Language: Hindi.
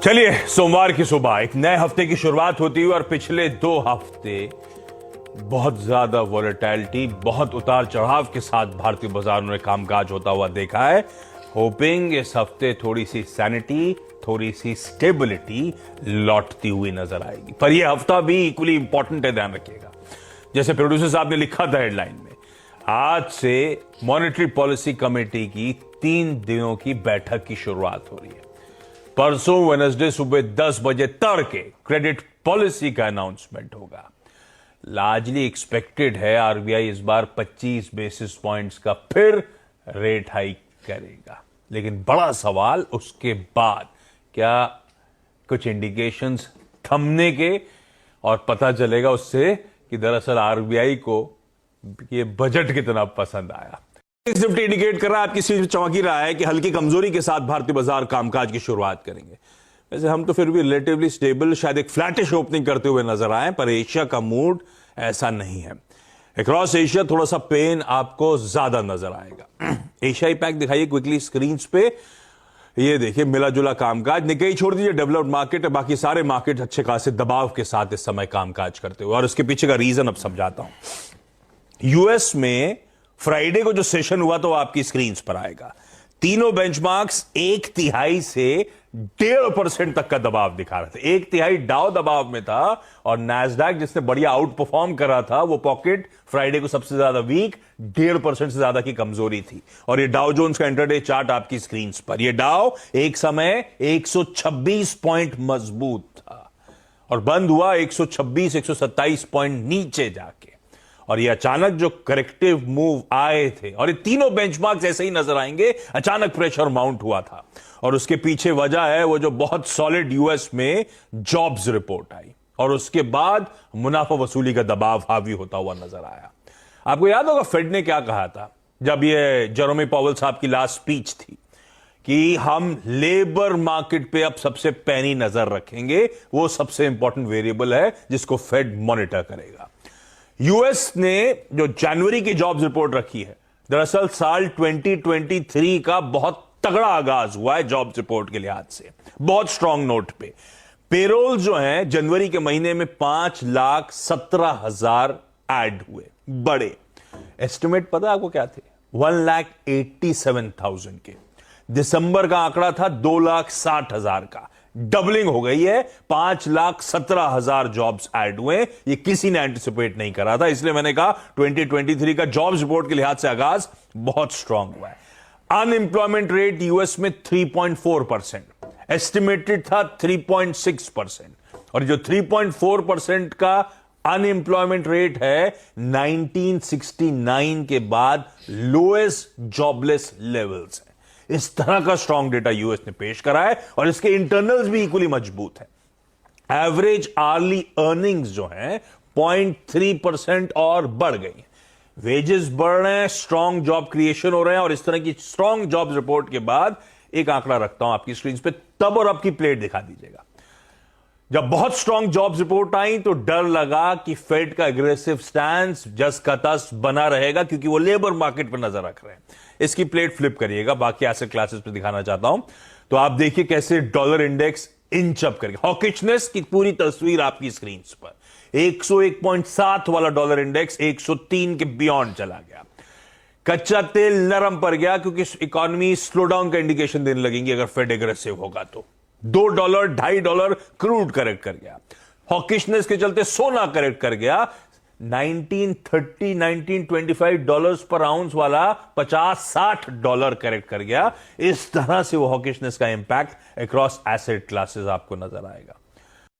चलिए, सोमवार की सुबह एक नए हफ्ते की शुरुआत होती हुई और पिछले 2 हफ्ते बहुत ज्यादा वॉलेटिलिटी, बहुत उतार चढ़ाव के साथ भारतीय बाजारों में कामकाज होता हुआ देखा है। होपिंग इस हफ्ते थोड़ी सी सैनिटी, थोड़ी सी स्टेबिलिटी लौटती हुई नजर आएगी। पर यह हफ्ता भी इक्वली इंपॉर्टेंट है, ध्यान रखिएगा। जैसे प्रोड्यूसर साहब ने लिखा था हेडलाइन में, आज से मॉनेटरी पॉलिसी कमेटी की 3 दिनों की बैठक की शुरुआत हो रही है। परसों वेडनेसडे सुबह 10 बजे तड़के क्रेडिट पॉलिसी का अनाउंसमेंट होगा। लार्जली एक्सपेक्टेड है आरबीआई इस बार 25 बेसिस पॉइंट्स का फिर रेट हाइक करेगा। लेकिन बड़ा सवाल उसके बाद, क्या कुछ इंडिकेशंस थमने के और पता चलेगा उससे कि दरअसल आरबीआई को ये बजट कितना पसंद आया। निफ्टी इंडिकेट कर रहा है, आपकी सीट चौंक ही रहा है कि हल्की कमजोरी के साथ भारतीय बाजार कामकाज की शुरुआत करेंगे। वैसे हम तो फिर भी रिलेटिवली स्टेबल, शायद एक फ्लैटिश ओपनिंग करते हुए नजर आए, पर एशिया का मूड ऐसा नहीं है। अक्रॉस एशिया थोड़ा सा पेन आपको ज्यादा नजर आएगा। एशियाई पैक दिखाइए क्विकली स्क्रीन पे। ये देखिए मिला जुला कामकाज, निकई छोड़ दीजिए, डेवलप्ड मार्केट है, बाकी सारे मार्केट अच्छे खासे दबाव के साथ इस समय कामकाज करते हुए। और उसके पीछे का रीजन अब समझाता हूं। यूएस में फ्राइडे को जो सेशन हुआ तो आपकी स्क्रीन पर आएगा। तीनों बेंचमार्क्स 1/3 से 1.5% तक का दबाव दिखा रहे थे। 1/3 डाउ दबाव में था और नैस्डैक जिसने बढ़िया आउट परफॉर्म करा था, वो पॉकेट फ्राइडे को सबसे ज्यादा वीक, 1.5% से ज्यादा की कमजोरी थी। और ये डाउ जोन्स का इंटरडे चार्ट आपकी स्क्रीन पर। ये डाउ एक समय 126 पॉइंट मजबूत था और बंद हुआ 126-127 पॉइंट नीचे जाके। और ये अचानक जो करेक्टिव मूव आए थे, और ये तीनों बेंचमार्क्स ऐसे ही नजर आएंगे, अचानक प्रेशर माउंट हुआ था। और उसके पीछे वजह है वो जो बहुत सॉलिड यूएस में जॉब्स रिपोर्ट आई और उसके बाद मुनाफा वसूली का दबाव हावी होता हुआ नजर आया। आपको याद होगा फेड ने क्या कहा था जब ये जेरोमी पॉवेल साहब की लास्ट स्पीच थी, कि हम लेबर मार्केट पे अब सबसे पैनी नजर रखेंगे, वो सबसे इंपॉर्टेंट वेरिएबल है जिसको फेड मॉनिटर करेगा। यूएस ने जो जनवरी की जॉब्स रिपोर्ट रखी है, दरअसल साल 2023 का बहुत तगड़ा आगाज हुआ है जॉब्स रिपोर्ट के लिहाज से, बहुत स्ट्रांग नोट पे। पेरोल जो है जनवरी के महीने में 5,17,000 ऐड हुए, बड़े। एस्टिमेट पता है आपको क्या थे? 1,87,000 के। दिसंबर का आंकड़ा था 2,60,000 का, डबलिंग हो गई है। 5,17,000 जॉब्स ऐड हुए। ये किसी ने एंटिसिपेट नहीं करा था, इसलिए मैंने कहा 2023 का जॉब्स रिपोर्ट के लिहाज से आगाज बहुत स्ट्रांग हुआ है। अनएम्प्लॉयमेंट रेट यूएस में 3.4%, एस्टिमेटेड था 3.6%। और जो 3.4% का अनएम्प्लॉयमेंट रेट है 1969 के बाद लोएस्ट जॉबलेस लेवल्स है। इस तरह का स्ट्रांग डेटा यूएस ने पेश करा है और इसके इंटरनल्स भी इक्वली मजबूत है। एवरेज आर्ली अर्निंग्स जो है 0.3% और बढ़ गई है। वेजेस बढ़ रहे हैं, स्ट्रांग जॉब क्रिएशन हो रहे हैं। और इस तरह की स्ट्रांग जॉब रिपोर्ट के बाद एक आंकड़ा रखता हूं आपकी स्क्रीन पे, तब और अब की प्लेट दिखा दीजिएगा। जब बहुत स्ट्रांग जॉब्स रिपोर्ट आई तो डर लगा कि फेड का एग्रेसिव स्टैंस जस का तस बना रहेगा, क्योंकि वो लेबर मार्केट पर नजर रख रहे हैं। इसकी प्लेट फ्लिप करिएगा, बाकी एसेट क्लासेस पे दिखाना चाहता हूं। तो आप देखिए कैसे डॉलर इंडेक्स इंच अप करेगा। हॉकिशनेस की पूरी तस्वीर आपकी स्क्रीन पर। 101.7 वाला डॉलर इंडेक्स 103 के बियॉन्ड चला गया। कच्चा तेल नरम पड़ गया क्योंकि इकोनॉमी स्लो डाउन का इंडिकेशन देने लगेंगी अगर फेड एग्रेसिव होगा तो। $2, $2.5 क्रूड करेक्ट कर गया। हॉकिशनेस के चलते सोना करेक्ट कर गया। 1930 1925 डॉलर्स पर आउंस वाला $50-60 करेक्ट कर गया। इस तरह से वो हॉकिशनेस का इंपैक्ट अक्रॉस एसेट क्लासेस आपको नजर आएगा।